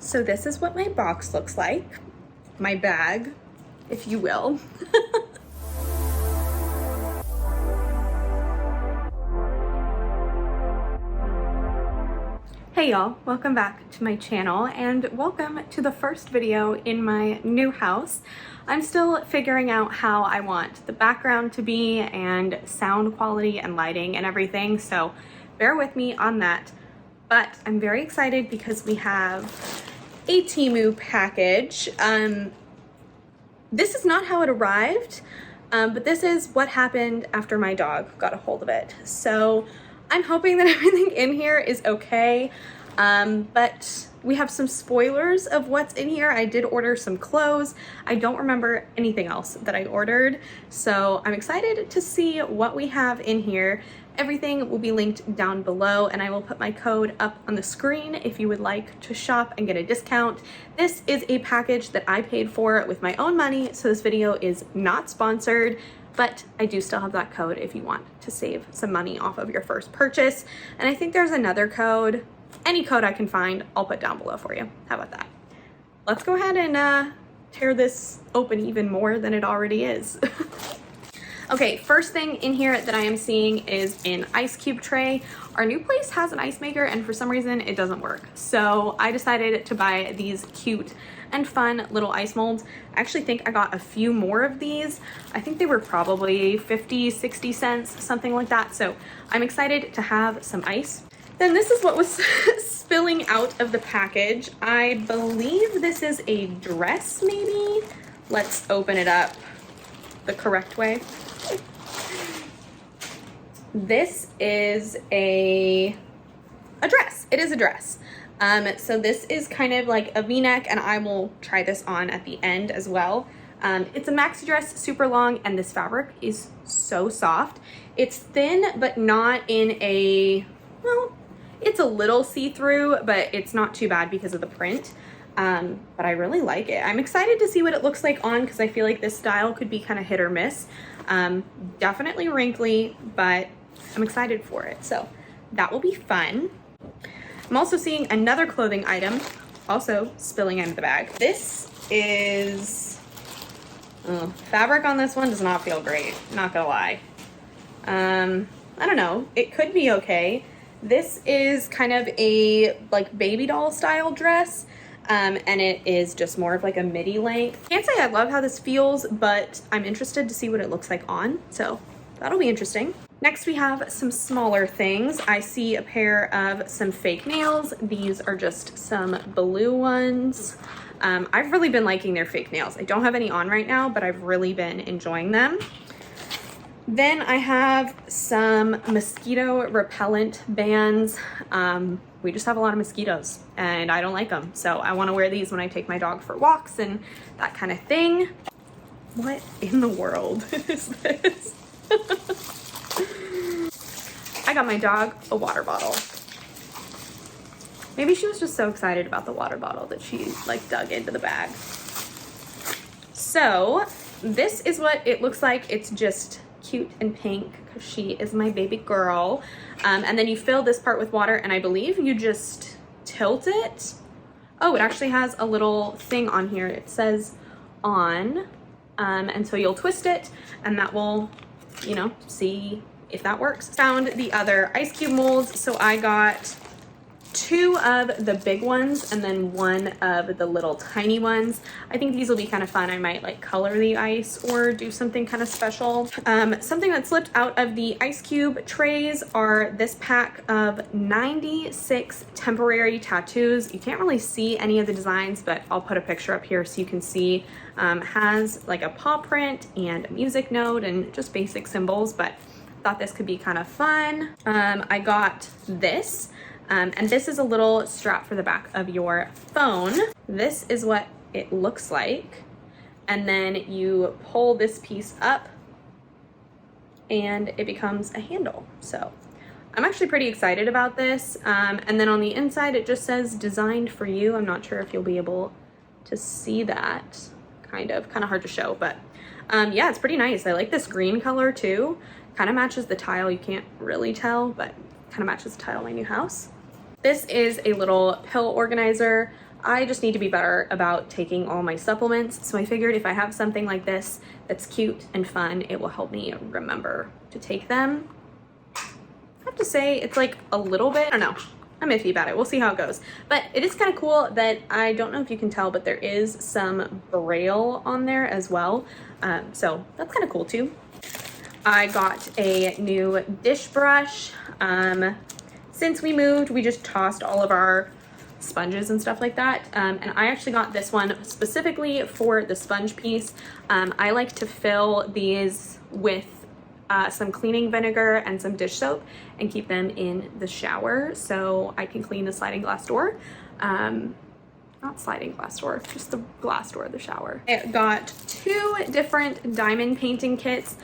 So this is what my box looks like, my bag, if you will. Hey y'all, welcome back to my channel and welcome to the first video in my new house. I'm still figuring out how I want the background to be and sound quality and lighting and everything, so bear with me on that. But I'm very excited because we have a Temu package. This is not how it arrived, but this is what happened after my dog got a hold of it. So I'm hoping that everything in here is okay, but we have some spoilers of what's in here. I did order some clothes. I don't remember anything else that I ordered, so I'm excited to see what we have in here. Everything will be linked down below, and I will put my code up on the screen if you would like to shop and get a discount. This is a package that I paid for with my own money, so this video is not sponsored, but I do still have that code if you want to save some money off of your first purchase. And I think there's another code. Any code I can find, I'll put down below for you. How about that? Let's go ahead and tear this open even more than it already is. Okay, first thing in here that I am seeing is an ice cube tray. Our new place has an ice maker and for some reason it doesn't work. So I decided to buy these cute and fun little ice molds. I actually think I got a few more of these. I think they were probably 50, 60 cents, something like that. So I'm excited to have some ice. Then this is what was spilling out of the package. I believe this is a dress maybe. Let's open it up the correct way. This is a dress. It is a dress. So this is kind of like a v-neck, and I will try this on at the end as well. It's a maxi dress, super long, and this fabric is so soft. It's thin, but not in a, well, it's a little see-through, but it's not too bad because of the print. But I really like it. I'm excited to see what it looks like on because I feel like this style could be kind of hit or miss. Definitely wrinkly, but I'm excited for it. So that will be fun. I'm also seeing another clothing item also spilling out of the bag. This is, fabric on this one does not feel great, not gonna lie. I don't know, it could be okay. This is kind of a like baby doll style dress. And it is just more of like a midi length. Can't say I love how this feels, but I'm interested to see what it looks like on, so that'll be interesting. Next we have some smaller things. I see a pair of some fake nails. These are just some blue ones. I've really been liking their fake nails. I don't have any on right now, but I've really been enjoying them. Then I have some mosquito repellent bands. We just have a lot of mosquitoes and I don't like them. So I want to wear these when I take my dog for walks and that kind of thing. What in the world is this? I got my dog a water bottle. Maybe she was just so excited about the water bottle that she like dug into the bag. So this is what it looks like. It's just cute and pink because she is my baby girl. And then you fill this part with water and I believe you just tilt it. Oh, it actually has a little thing on here. It says on, and so you'll twist it and that will, you know, see if that works. Found the other ice cube molds. So I got 2 of the big ones and then 1 of the little tiny ones. I think these will be kind of fun. I might like color the ice or do something kind of special. Something that slipped out of the ice cube trays are this pack of 96 temporary tattoos. You can't really see any of the designs, but I'll put a picture up here so you can see. Has like a paw print and a music note and just basic symbols, but thought this could be kind of fun. I got this. And this is a little strap for the back of your phone. This is what it looks like. And then you pull this piece up and it becomes a handle. So I'm actually pretty excited about this. And then on the inside, it just says designed for you. I'm not sure if you'll be able to see that. Kind of hard to show, but yeah, it's pretty nice. I like this green color too. Kind of matches the tile. You can't really tell, but kind of matches the tile of my new house. This is a little pill organizer. I just need to be better about taking all my supplements. So I figured if I have something like this that's cute and fun, it will help me remember to take them. I have to say it's like a little bit, I don't know, I'm iffy about it. We'll see how it goes. But it is kind of cool that I don't know if you can tell, but there is some Braille on there as well. So that's kind of cool too. I got a new dish brush. Since we moved, we just tossed all of our sponges and stuff like that. And I actually got this one specifically for the sponge piece. I like to fill these with some cleaning vinegar and some dish soap and keep them in the shower so I can clean the sliding glass door. Not sliding glass door, just the glass door of the shower. I got 2 different diamond painting kits.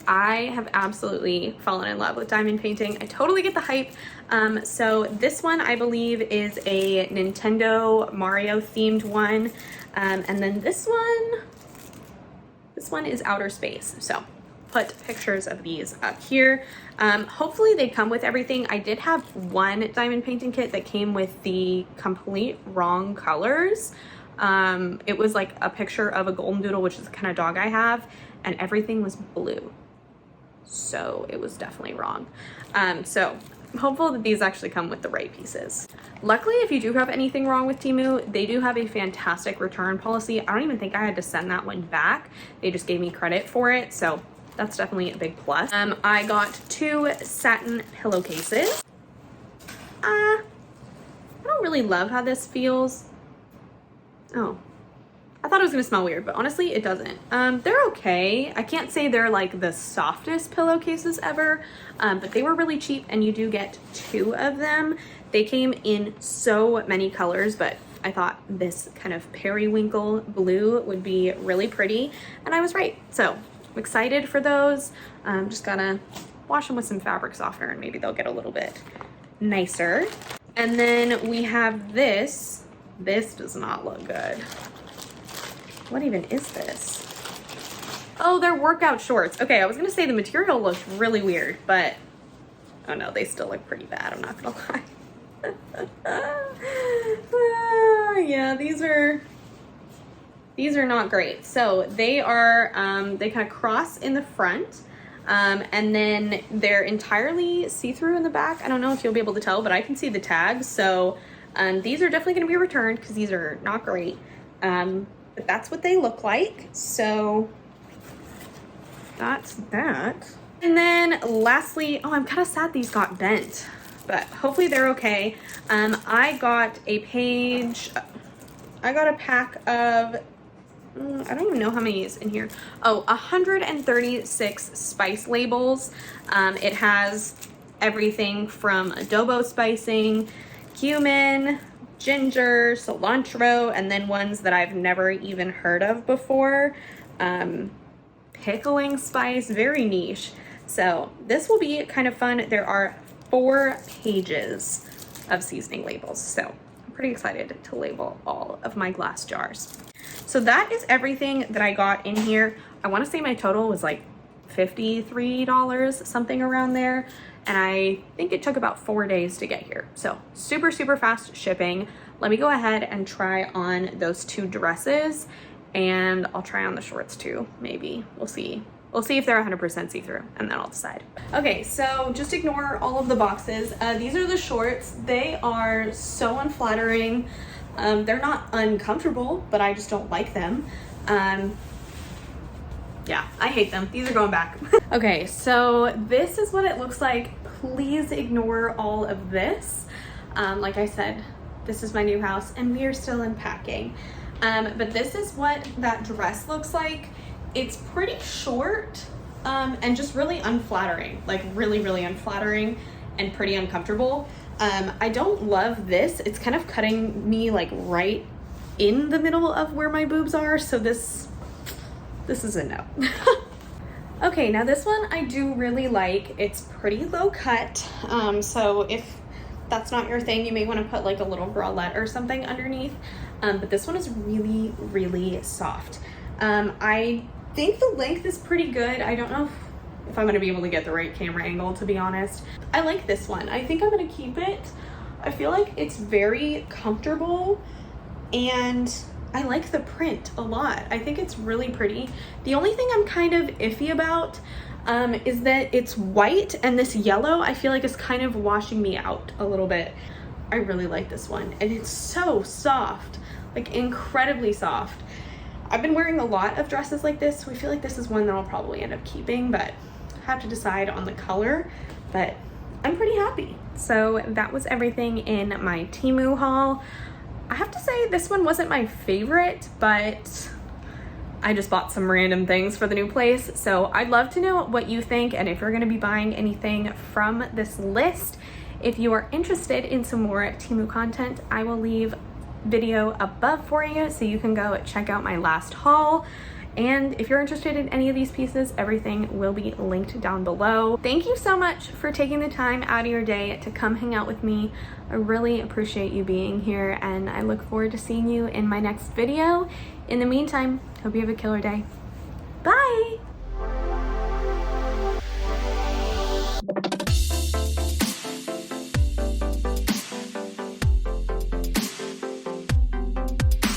I have absolutely fallen in love with diamond painting. I totally get the hype. So this one I believe is a Nintendo Mario themed one. And then this one is outer space. So put pictures of these up here. Hopefully they come with everything. I did have one diamond painting kit that came with the complete wrong colors. It was like a picture of a golden doodle, which is the kind of dog I have, and everything was blue. So it was definitely wrong. So I'm hopeful that these actually come with the right pieces. Luckily, if you do have anything wrong with Temu, they do have a fantastic return policy. I don't even think I had to send that one back. They just gave me credit for it. So that's definitely a big plus. I got 2 satin pillowcases. I don't really love how this feels. Oh, I thought it was gonna smell weird, but honestly it doesn't. They're okay. I can't say they're like the softest pillowcases ever, but they were really cheap and you do get 2 of them. They came in so many colors, but I thought this kind of periwinkle blue would be really pretty, and I was right. So I'm excited for those. Just gotta wash them with some fabric softener and maybe they'll get a little bit nicer. And then we have this. This does not look good. What even is this? Oh, they're workout shorts. Okay, I was gonna say the material looks really weird, but oh no, they still look pretty bad, I'm not gonna lie. Yeah, these are not great. So they are, they kind of cross in the front, and then they're entirely see-through in the back. I don't know if you'll be able to tell, but I can see the tags. So these are definitely gonna be returned because these are not great. But that's what they look like. So that's that. And then lastly, oh, I'm kind of sad these got bent, but hopefully they're okay. I got a pack of, I don't even know how many is in here. Oh, 136 spice labels. It has everything from adobo spicing, cumin, ginger, cilantro, and then ones that I've never even heard of before. Pickling spice, very niche. So this will be kind of fun. There are 4 pages of seasoning labels. So I'm pretty excited to label all of my glass jars. So that is everything that I got in here. I want to say my total was like $53, something around there. And I think it took about 4 days to get here. So super, super fast shipping. Let me go ahead and try on those 2 dresses, and I'll try on the shorts too, maybe. We'll see. We'll see if they're 100% see-through, and then I'll decide. Okay, so just ignore all of the boxes. These are the shorts. They are so unflattering. They're not uncomfortable, but I just don't like them. Yeah, I hate them. These are going back. Okay, so this is what it looks like. Please ignore all of this. Like I said, this is my new house and we are still unpacking. But this is what that dress looks like. It's pretty short and just really unflattering, like really, really unflattering and pretty uncomfortable. I don't love this. It's kind of cutting me like right in the middle of where my boobs are. So this is a no. Okay, now this one I do really like. It's pretty low cut. So if that's not your thing, you may want to put like a little bralette or something underneath. But this one is really, really soft. I think the length is pretty good. I don't know if I'm gonna be able to get the right camera angle, to be honest. I like this one. I think I'm gonna keep it. I feel like it's very comfortable. and I like the print a lot. I think it's really pretty. The only thing I'm kind of iffy about is that it's white, and this yellow I feel like is kind of washing me out a little bit. I really like this one, and it's so soft, like incredibly soft. I've been wearing a lot of dresses like this, so I feel like this is one that I'll probably end up keeping, but I have to decide on the color, but I'm pretty happy. So that was everything in my Temu haul. I have to say this one wasn't my favorite, but I just bought some random things for the new place. So I'd love to know what you think, and if you're gonna be buying anything from this list. If you are interested in some more Temu content, I will leave video above for you so you can go check out my last haul. And if you're interested in any of these pieces, everything will be linked down below. Thank you so much for taking the time out of your day to come hang out with me. I really appreciate you being here, and I look forward to seeing you in my next video. In the meantime, hope you have a killer day. Bye!